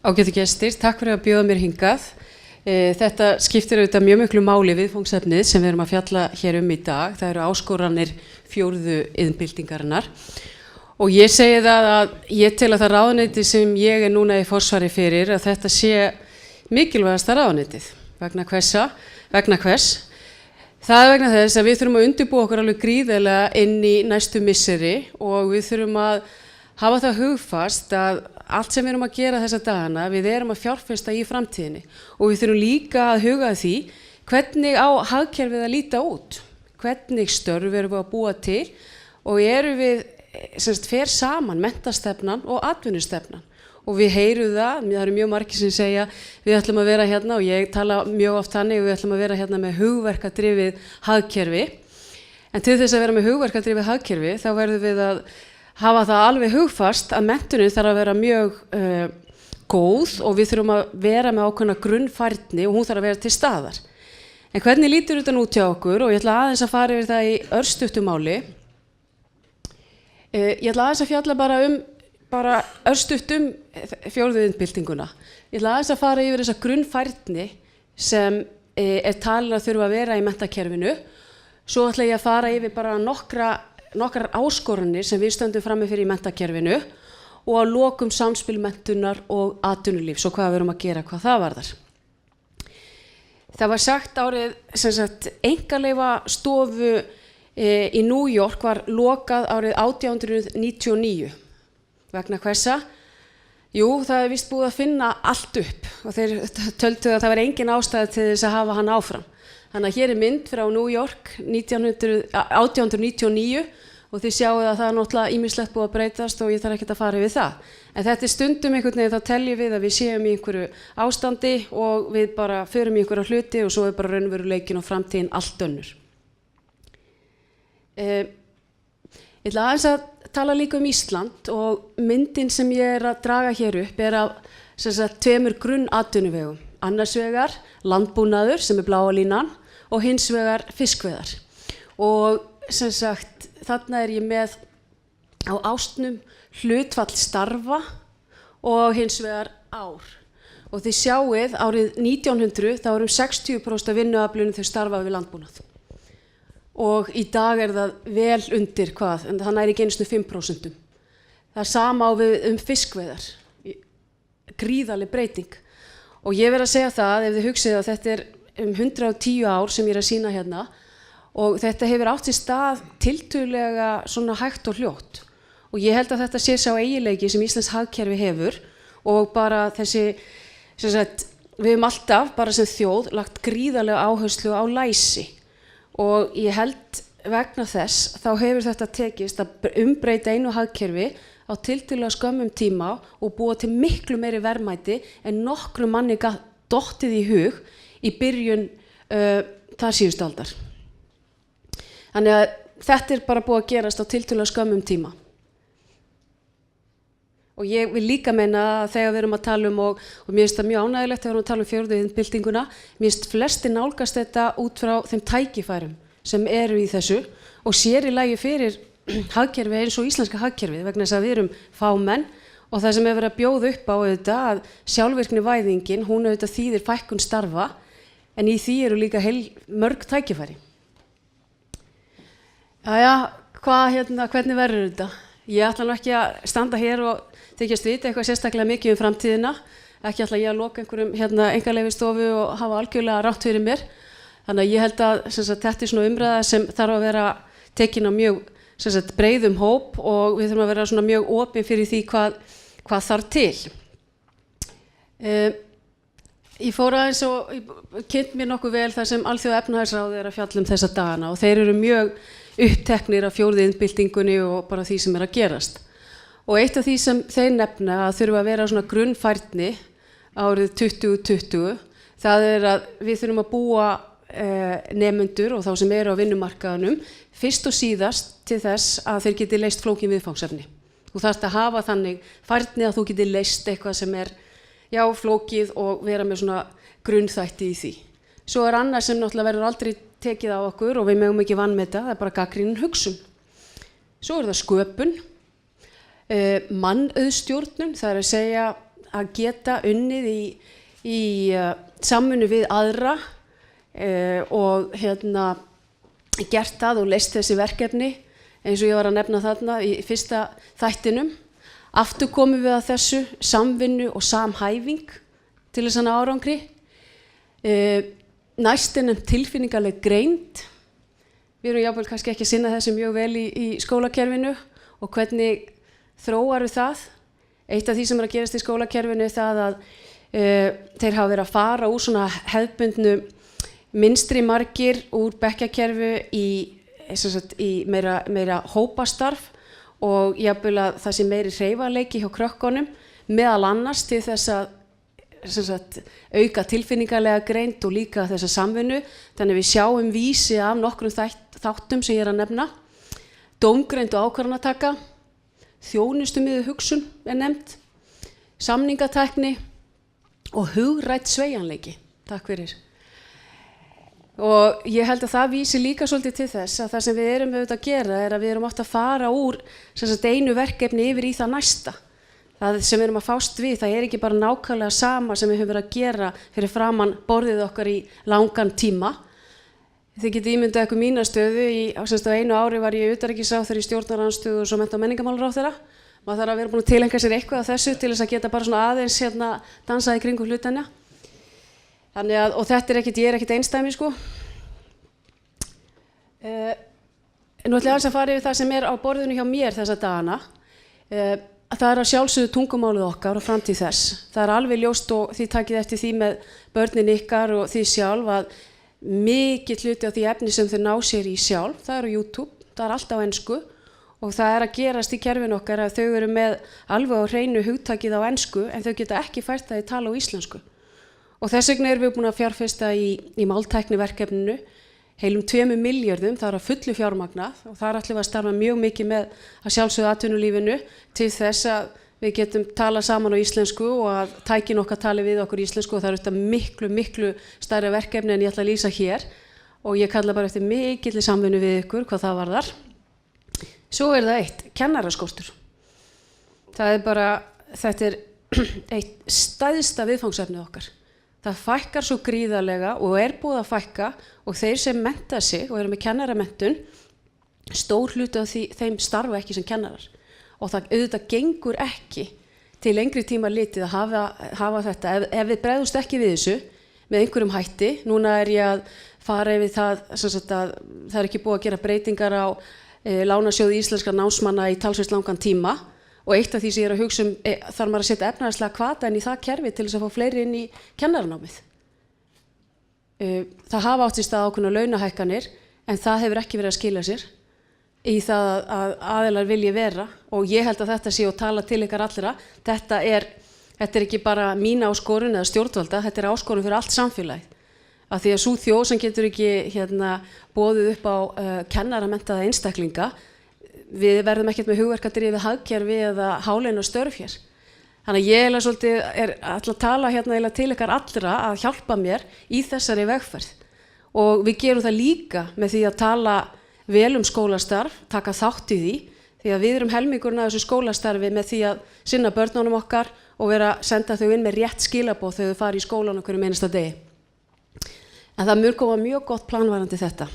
Ágætu gestir, takk fyrir að bjóða mér hingað. Þetta skiptir auðvitað mjög miklu máli viðfangsefnið sem við erum að fjalla hér í dag. Það eru áskoranir 4. iðnbyltingarinnar. Og ég segi það að ég tel að það ráðuneyti sem ég núna í forsvari fyrir að þetta sé mikilvægasta ráðuneytið. Vegna hvers? Það er vegna þess að við þurfum að undirbúa okkur alveg gríðarlega inn í næstu misseri og við þurfum að hafa það hugfast að allt sem við erum að gera þessa dagana, við erum að fjárfesta í framtíðinni og við þurfum líka að huga því hvernig á hagkerfið að líta út, hvernig störf erum við að búa til og erum við, fer saman menntastefnan og atvinnustefnan og við heyrum það eru mjög margir sem segja við ætlum að vera hérna og ég tala mjög oft þannig við ætlum að vera hérna með hugverkadrifið hagkerfi en til þess að vera með hugverkadrifið hagkerfi þá verðum við að hafa það alveg hugfast að menntunin þarf að vera mjög góð og við þurfum að vera með ákveðna grunnfærni og hún þarf að vera til staðar. En hvernig lítur þetta út hjá okkur og ég ætla aðeins að fara yfir það í örstuttu máli. Ég ætla aðeins að fjalla bara örstutt 4. iðnbyltinguna. Ég ætla aðeins að fara yfir þessa grunnfærni sem talin að þurfa að vera í menntakerfinu. Svo ætla ég að fara yfir bara nokkrar áskoranir sem við stöndum frammi fyrir í menntakerfinu og að lokum samspil menntunar og atvinnulífs og hvað við erum að gera, hvað það varðar. Það var sagt árið, einkaleyfastofu í New York var lokað árið 1899. Vegna hversa? Jú, það er víst búið að finna allt upp og þeir töldu að það var engin ástæða til þess að hafa hann áfram. Þannig að hér er mynd frá New York 1899 og þið sjáu að það er náttúrulega ýmislegt búið að breytast og ég þarf ekkert að fara yfir það. En þetta er stundum einhvern veginn þá teljum við að við séum í einhverju ástandi og við bara förum í einhverja hluti og svo er bara raunveruleikinn og framtíðin allt önnur. Ég ætla aðeins að tala líka Ísland og myndin sem ég er að draga hér upp er af tveimur grunnatvinnuvegum. Annars vegar landbúnaður sem er bláa línan og hins vegar fiskveiðar. Og þarna er ég með á ástnum hlutfall starfa og hins vegar ár. Og þið sjáið árið 1900 þá 60% af vinnuaflinu þau starfa við landbúnað. Og í dag er það vel undir hvað, en það næri ekki einu sinni 5%. Það er sama á við fiskveiðar, gríðarleg breyting. Og ég verð að segja það, ef þið hugsið að þetta er 110 ár sem ég er að sýna hérna og þetta hefur átt sér stað tiltölulega svona hægt og hljótt. Og ég held að þetta sé sá eiginleiki sem Íslands hagkerfi hefur og bara þessi, við höfum alltaf bara sem þjóð lagt gríðarlega áherslu á læsi. Og ég held vegna þess þá hefur þetta tekist að umbreyta einu hagkerfi á tiltölulega skömmum tíma og búa til miklu meiri verðmæti en nokkru manni dottið í hug í byrjun þar síðustu aldar. Þannig að þetta er bara búið að gerast á tiltölulega skömmum tíma. Og ég vil líka meina að þegar við erum að tala og mér finnst það mjög ánægilegt þegar við erum að tala 4. iðnbyltinguna, mér finnst flestir nálgast þetta út frá þeim tækifærum sem eru í þessu og sér í lagi fyrir hagkerfi eins og íslenska hagkerfið vegna þess að við erum fámenn og það sem er verið að bjóða upp á auðvitað að sjálfvirkni væðingin, hún auðvitað þýðir fækkun starfa en í því eru líka mörg tækifæri. Jæja, hvernig verður þetta? Ég ætla nú ekki að standa hér og þykjast vita eitthvað sérstaklega mikið framtíðina, ekki ætla ég að loka einhverjum einkaleyfastofu og hafa algjörlega rátt fyrir mér. Þannig að ég held að þetta er svona umræða sem þarf að vera tekin á mjög breiðum hóp og við þurfum að vera svona mjög opin fyrir því hvað þarf til. Ég fór aðeins og kynnt mér nokkuð vel það sem Alþjóða efnahagsráðið er að fjalla þessa dagana og þeir eru mjög uppteknir af 4. iðnbyltingunni og bara því sem er að gerast. Og eitt af því sem þeir nefna að þurfa að vera svona grunnfærni árið 2020, það er að við þurfum að búa nemendur og þá sem eru á vinnumarkaðunum fyrst og síðast til þess að þeir geti leyst flókin viðfangsefni. Þú þarft að hafa þannig færni að þú geti leyst eitthvað sem er flókið og vera með svona grunnþætti í því. Svo er annað sem náttúrulega verður aldrei tekið á okkur og við megum ekki vanmeta, það er bara gagnrýnin hugsun. Svo er það sköpun, mannauðsstjórnun, það er að segja að geta unnið í samvinnu við aðra og gert það og leyst þessi verkefni eins og ég var að nefna þarna í fyrsta þættinum. Aftur komum við að þessu samvinnu og samhæfing til þess að ná árangri. Næst tilfinningaleg greind. Við erum jafnvel kannski ekki að sinna þessu mjög vel í skólakerfinu og hvernig þróar við það. Eitt af því sem er að gerast í skólakerfinu er það að þeir hafa verið að fara úr svona hefðbundnu mynstri margir úr bekkjakerfi í meira hópastarf og jafnvel að það sé meiri hreyfanleiki hjá krökkunum meðal annars til þess að auka tilfinningalega greind og líka þessa samvinnu. Þannig við sjáum vísi af nokkrum þáttum sem ég er að nefna. Dómgreind og ákvarðanataka, þjónustumiðuð hugsun er nefnt, samningatækni og hugrænt sveigjanleiki. Takk fyrir. Og ég held að það vísi líka svolítið til þess að það sem við erum auðvitað að gera er að við erum oft að fara úr einu verkefni yfir í það næsta. Það sem við erum að fást við, það er ekki bara nákvæmlega sama sem við höfum verið að gera fyrir framan borðið okkar í langan tíma. Þið getið ímyndað ykkur mína stöðu, á einu ári var ég utanríkisráðherra í stjórnarandstöðu og svo mennta- og menningarmálaráðherra. Maður þarf að vera búin að tileinka sér eitthvað af þessu til þess að geta bara svona aðeins dansað í kringum hlutina. Þannig að, og þetta ég er ekkert einstæmi sko. Nú ætla ég aðeins að fara yfir það sem er á borðinu hjá mér þessa dagana. Það er að sjálfsögðu tungumálið okkar og framtíð þess. Það er alveg ljóst og þið takið eftir því með börnin ykkar og þið sjálf að mikill hluti á því efni sem þau ná sér í sjálf, það er á YouTube, það er allt á ensku og það er að gerast í kerfinu okkar að þau eru með alveg á hreinu hugtakið á ensku en þau geta ekki fært það í tala á íslensku. Og þess vegna erum við búin að fjárfesta í máltækniverkefninu heilum 2 milljörðum, það er að fullu fjármagnað og þar ætlum við að starfa mjög mikið með að sjálfsögðu atvinnulífinu til þess að við getum talað saman á íslensku og að tækin okkar tali við okkur íslensku og það er þetta miklu stærra verkefni en ég ætla að lýsa hér og ég kalla bara eftir mikilli samvinnu við ykkur hvað það varðar. Svo er það eitt, kennaraskortur. Þetta er eitt stærsta viðfangsefnið okkar. Það fækkar svo gríðarlega og er búið að fækka og þeir sem mennta sig og eru með kennaramenntun, stór hluti af þeim starfa ekki sem kennarar. Og það auðvitað gengur ekki til lengri tíma litið að hafa þetta. Ef við bregðumst ekki við þessu með einhverjum hætti, núna er ég að fara yfir það að það er ekki búið að gera breytingar á lánasjóði íslenskra námsmanna í talsvert langan tíma og eitt af því sem ég er að hugsa þarf maður að setja efnahagslega hvata inn í það kerfi til þess að fá fleiri inn í kennaranámið. Það hafa átt í stað ákveðnar launahækkanir en það hefur ekki verið að skila sér í það að aðilar vilji vera og ég held að þetta sé að tala til ykkar allra. Þetta er ekki bara mín áskorun eða stjórnvalda, þetta er áskorun fyrir allt samfélagið. Af því að sú þjóð sem getur ekki boðið upp á kennaramenntaða einstaklinga, við verðum ekkert með hugverkadrifið hagkerfi eða háleina störf hér. Þannig að ég ætla að tala til ykkar allra að hjálpa mér í þessari vegferð. Og við gerum það líka með því að tala vel um skólastarf, taka þátt í því, því að við erum helmingurinn af þessu skólastarfi með því að sinna börnunum okkar og vera að senda þau inn með rétt skilaboð þegar þau fara í skólan okkur einasta degi. En það mun koma mjög gott planvarandi þetta.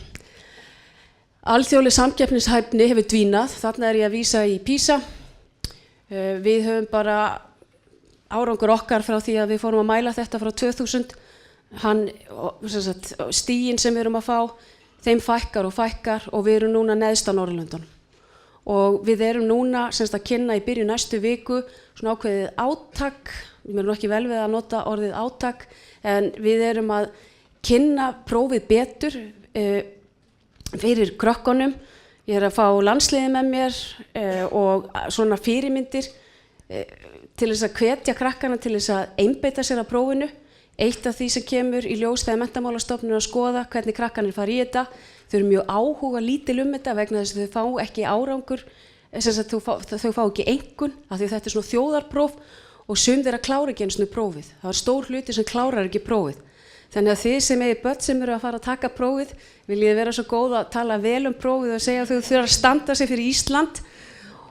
Alþjóðleg samkeppnishæfni hefur dvínað, þarna er ég að vísa í PISA. Við höfum bara árangur okkar frá því að við fórum að mæla þetta frá 2000. Stigin sem við erum að fá, þeim fækkar og við erum núna neðst á Norðurlöndunum. Og við erum núna að kynna í byrjun næstu viku svona ákveðið átak, ég meina ekki vel við að nota orðið átak, en við erum að kynna prófið betur fyrir krökkunum. Ég er að fá landsliði með mér og svona fyrirmyndir til þess að hvetja krakkana til þess að einbeita sér að prófinu. Eitt af því sem kemur í ljós þegar Menntamálastofnun að skoða hvernig krakkanir fara í þetta. Þau eru mjög áhuga lítil þetta vegna þess að þau fá ekki árangur, þau fá ekki einkunn af því þetta er svona þjóðarpróf og sum þeirra klára ekki einu svona prófið. Það er stór hluti sem klárar ekki prófið. Þannig að þið sem börn sem eru að fara að taka prófið, viljið vera svo góð að tala vel um prófið og segja að þau þurfa að standa sig fyrir Ísland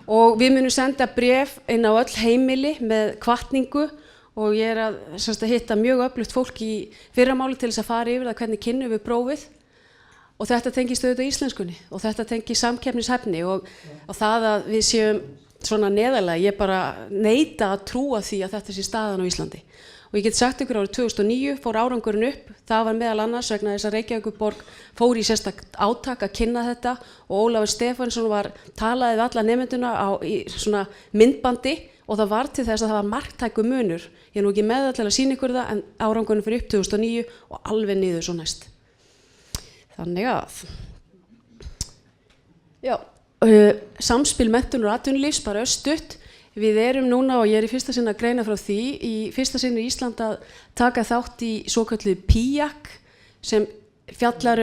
og við munum senda bréf inn á öll heimili með hvatningu og ég að hitta mjög öflugt fólk í fyrramáli til þess að fara yfir það hvernig kynnum við prófið og þetta tengist auðvitað íslenskunni og þetta tengist samkeppnishæfni og það að við séum svona neðarlega, ég bara neita að trúa því að þetta sé staðan á Íslandi. Og ég get sagt ykkur árið 2009 fór árangurinn upp, það var meðal annars vegna þess að Reykjavíkurborg fór í sérstakt átak að kynna þetta og Ólafur Stefánsson talaði við alla nemenduna í svona myndbandi og það var til þess að það var marktækur munur. Ég nú ekki með það til að sýna ykkur það en árangurinn fyrir upp 2009 og alveg niður svo næst. Þannig að, já, samspil menntunar og atvinnulífs bara östutt. Við erum núna og ég í fyrsta sinn að greina frá því, í fyrsta sinn í Ísland að taka þátt í svokölluðu PIAC sem fjallar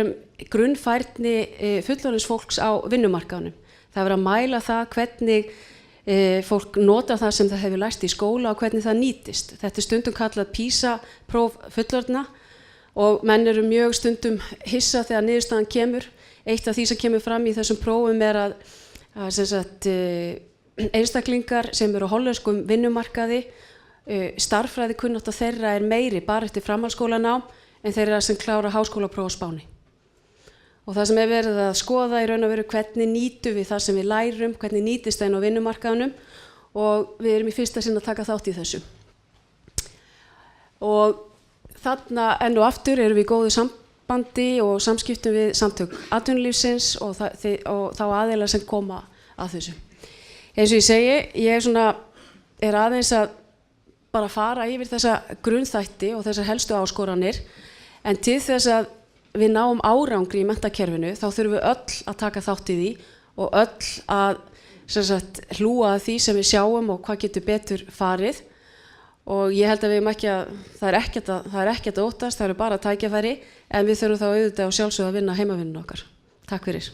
grunnfærni fullorðins á vinnumarkaðnum. Það verið að mæla það hvernig fólk notar það sem það hefur lært í skóla og hvernig það nýtist. Þetta stundum kallað PISA-próf fullorðna og menn eru mjög stundum hissa þegar niðurstaðan kemur. Eitt af því sem kemur fram í þessum prófum að sem sagt, einstaklingar sem eru á hollenskum vinnumarkaði, starffræði kunnátta þeirra meiri bara eftir framhaldsskólanám en þeirra sem klára háskólapróf á Spáni. Og það sem verið að skoða í raun og veru hvernig nýtum við það sem við lærum, hvernig nýtist það inn á vinnumarkaðunum og við erum í fyrsta sinn að taka þátt í þessu. Og þarna enn og aftur erum við í góðu sambandi og samskiptum við samtök atvinnulífsins og þá aðeila sem koma að þessu. Eins og ég segi, ég aðeins að bara fara yfir þessa grunnþætti og þessar helstu áskoranir en til þess að við náum árangri í menntakerfinu þá þurfum við öll að taka þátt í því og öll að hlúa að því sem við sjáum og hvað getur betur farið og ég held að við ekki að það er ekkert að óttast, það eru bara tækifæri en við þurfum þá auðvitað og sjálfsögðu að vinna heimavinnuna okkar. Takk fyrir.